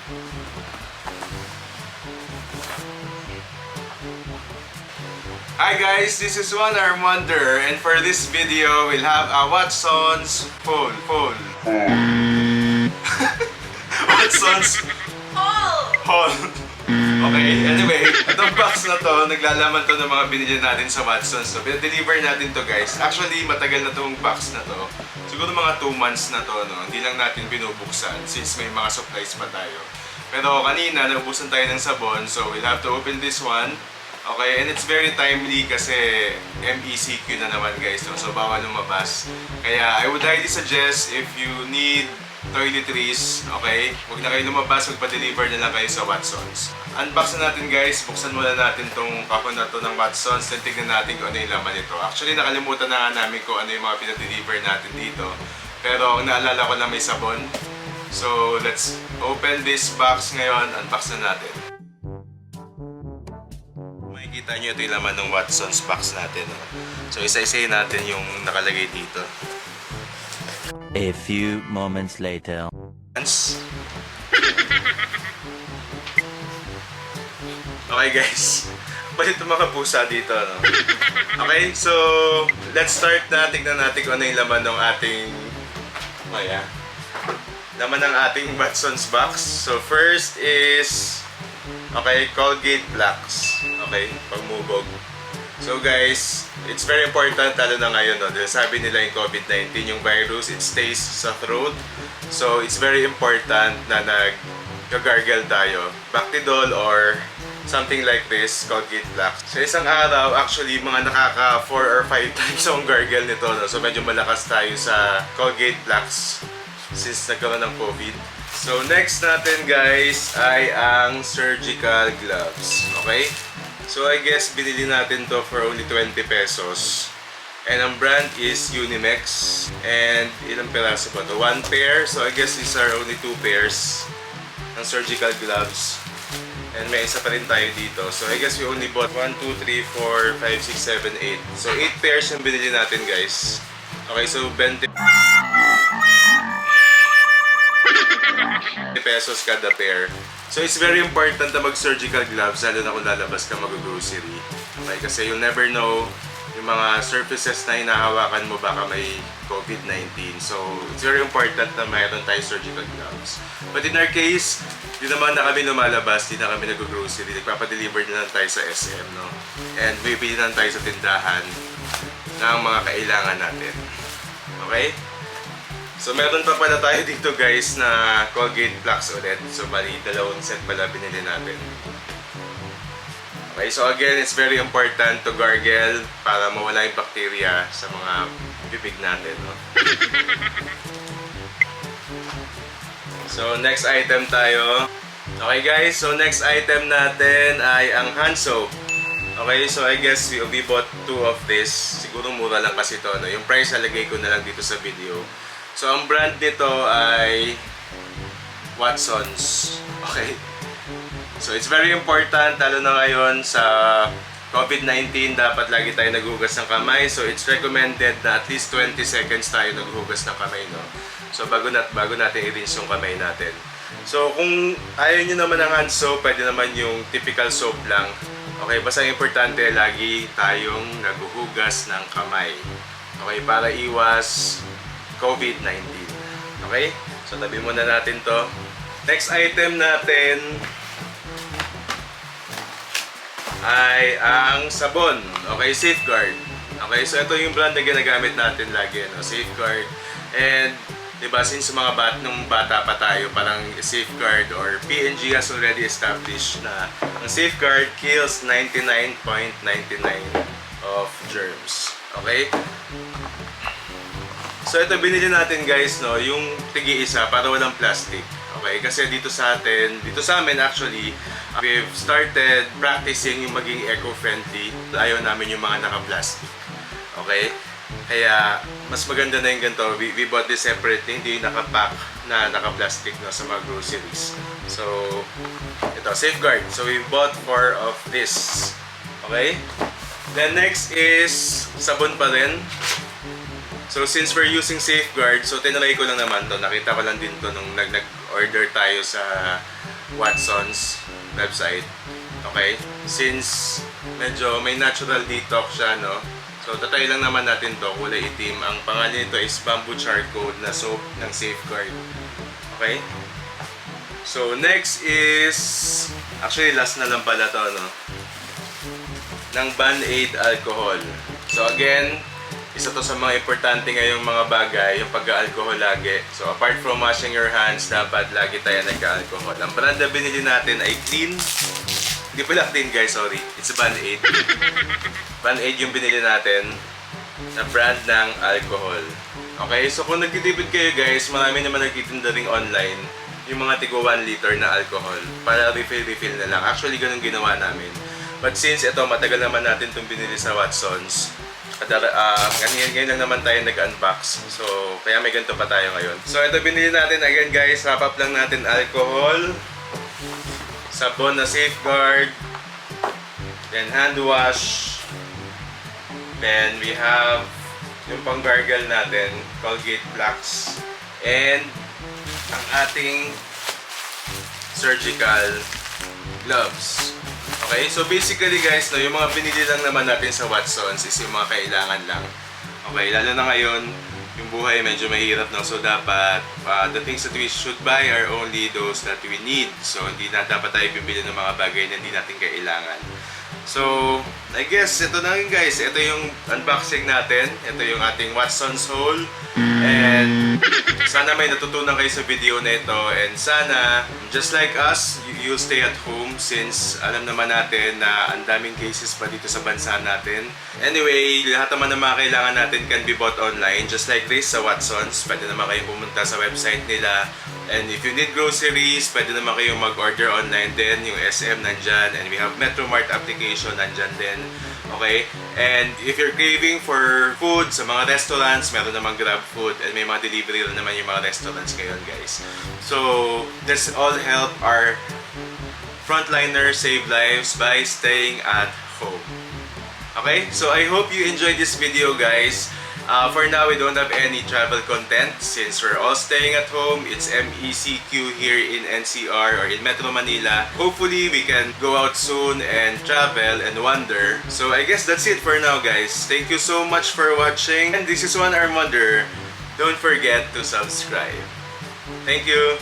Hi guys, this is 𝗦𝗪𝗪𝗏, and for this video, we'll have a Watson's phone. Watson's haul. Okay, anyway, itong box na to, naglalaman to ng mga binili natin sa Watson's. So, deliver natin to guys. Actually, matagal na tong box na to. Siguro mga 2 months na to, no? Hindi lang natin binubuksan since may mga supplies pa tayo. Pero kanina, naubusan tayo ng sabon, so we'll have to open this one. Okay, and it's very timely kasi MECQ na naman guys, no? So bawal lumabas. Kaya I would highly suggest if you need toiletries, okay, huwag na kayo lumabas, magpa-deliver na lang kayo sa Watson's. Unbox na natin guys, buksan muna natin tong kahon na to ng Watson's, then tignan natin kung ano yung laman nito. Actually nakalimutan na nga namin kung ano yung mga pinag-deliver natin dito. Pero ang naalala ko lang may sabon. So let's open this box ngayon, unbox na natin. Makikita nyo ito yung laman ng Watson's box natin. So isa-isayin natin yung nakalagay dito. A few moments later. Okay guys, balit itong mga pusa dito, no? Okay, so let's start na. Tignan natin kung ano yung laman ng ating laman ng ating Watson's box. So first is Colgate blocks. Okay, pagmubog. So guys, it's very important lalo na ngayon, no? Dahil sabi nila yung COVID-19, yung virus, it stays sa throat. So it's very important na nag-gargle tayo. Bactidol or something like this, Colgate blocks. So isang araw, actually, mga nakaka 4 or 5 times akong gargle nito, no? So medyo malakas tayo sa Colgate blocks since nagkaroon ng COVID. So next natin guys ay ang surgical gloves. Okay? So I guess binili natin to for only 20 pesos. And ang brand is Unimex. And ilang peraso ba to? 1 pair. So I guess these are only 2 pairs ng surgical gloves. And may isa pa rin tayo dito. So I guess we only bought 1, 2, 3, 4, 5, 6, 7, 8. So 8 pairs yung binili natin guys. Okay, so 20 pesos kada pair. So it's very important na mag-surgical gloves lalo na kung lalabas ka mag-grocery. Okay, kasi you'll never know yung mga surfaces na hinahawakan mo baka may COVID-19. So it's very important na mayroon tayo surgical gloves. But in our case, di naman na kami lumalabas, di na kami nag-grocery. Nagpapadeliver na lang tayo sa SM, no? And bibili na lang tayo sa tindahan ng mga kailangan natin. Okay? So meron pa pala tayo dito guys na Colgate blocks ulit. So bali, 2 set pala binili natin. Okay, so again, it's very important to gargle para mawala yung bacteria sa mga bibig natin, no? So next item tayo. Okay guys, so next item natin ay ang hand soap. Okay, so I guess we bought 2 of this. Siguro mura lang kasi ito, no? Yung price nalagay ko na lang dito sa video. So, ang brand nito ay Watson's. Okay? So, it's very important, lalo na ngayon sa COVID-19, dapat lagi tayo naghugas ng kamay. So, it's recommended na at least 20 seconds tayo naghugas ng kamay, no? So, bago natin i-rinse yung kamay natin. So, kung ayaw nyo naman ng hand soap, pwede naman yung typical soap lang. Okay? Basta importante, lagi tayong naghuhugas ng kamay. Okay? Para iwas COVID-19. Okay? So, tabi muna natin to. Next item natin ay ang sabon. Okay? Safeguard. Okay? So, ito yung brand na ginagamit natin lagi. No? Safeguard. And, diba, since mga nung bata pa tayo, parang Safeguard or P&G has already established na ang Safeguard kills 99.99% of germs. Okay? So ito binili natin guys, no, yung tigi-isa para walang plastic. Okay, kasi dito sa amin actually, we've started practicing yung maging eco-friendly. Ayaw namin yung mga naka-plastic. Okay? Kaya mas maganda na yung ganito. We bought this separately, hindi yung naka-pack na naka-plastic, no, sa mga groceries. So ito, Safeguard. So we bought 4 of this. Okay? Then next is sabon pa rin. So since we're using Safeguard, so tinry ko lang naman to. Nakita ko lang din to nung mag-order tayo sa Watson's website. Okay? Since medyo may natural detox siya, no? So, tatry lang naman natin to, kulay itim. Ang pangalan nito is Bamboo Charcoal na soap ng Safeguard. Okay? So, next is... Actually, last na lang pala to, no? Ng Band-Aid alcohol. So, again, isa to sa mga importante ngayong mga bagay, yung pag-alcohol lagi. So, apart from washing your hands, dapat lagi tayo nag-alcohol. Ang brand na binili natin ay Clean. Hindi pala Clean, guys, sorry. It's Band-Aid. Band-Aid yung binili natin na brand ng alcohol. Okay, so kung nagtitipid kayo, guys, marami naman nagtitinda ring online yung mga tigo 1 liter na alcohol para refill na lang. Actually, ganun ginawa namin. But since ito, matagal naman natin itong binili sa Watson's. Ngayon lang naman tayo nag-unbox. So, kaya may ganito pa tayo ngayon. So, ito binili natin again, guys. Wrap up lang natin alcohol. Sabon na Safeguard. Then, hand wash. Then, we have yung pang-gargle natin, Colgate Blacks. And, ang ating surgical gloves. Okay, so basically guys, no, yung mga binili lang naman natin sa Watson's is yung mga kailangan lang. Okay, lalo na ngayon, yung buhay medyo mahirap, no? So dapat, the things that we should buy are only those that we need. So hindi na dapat tayo bibili ng mga bagay na hindi natin kailangan. So, I guess, ito na yun guys. Ito yung unboxing natin. Ito yung ating Watson's haul. And sana may natutunan kayo sa video na ito. And sana, just like us, you'll stay at home since alam naman natin na ang daming cases pa dito sa bansa natin. Anyway, lahat naman ng mga kailangan natin can be bought online. Just like this sa Watson's. Pwede naman kayong pumunta sa website nila. And if you need groceries, pwede naman kayong mag-order online din. Yung SM nandyan. And we have Metro Mart application nandyan din. Okay? And if you're craving for food sa mga restaurants, meron naman Grab Food. And may mga delivery rin naman yung mga restaurants ngayon, guys. So, this all help our frontliners save lives by staying at home. Okay? So, I hope you enjoyed this video, guys. For now, we don't have any travel content since we're all staying at home. It's MECQ here in NCR or in Metro Manila. Hopefully, we can go out soon and travel and wander. So I guess that's it for now, guys. Thank you so much for watching. And this is 𝗦𝗪𝗦𝗪𝗢𝗢. Don't forget to subscribe. Thank you.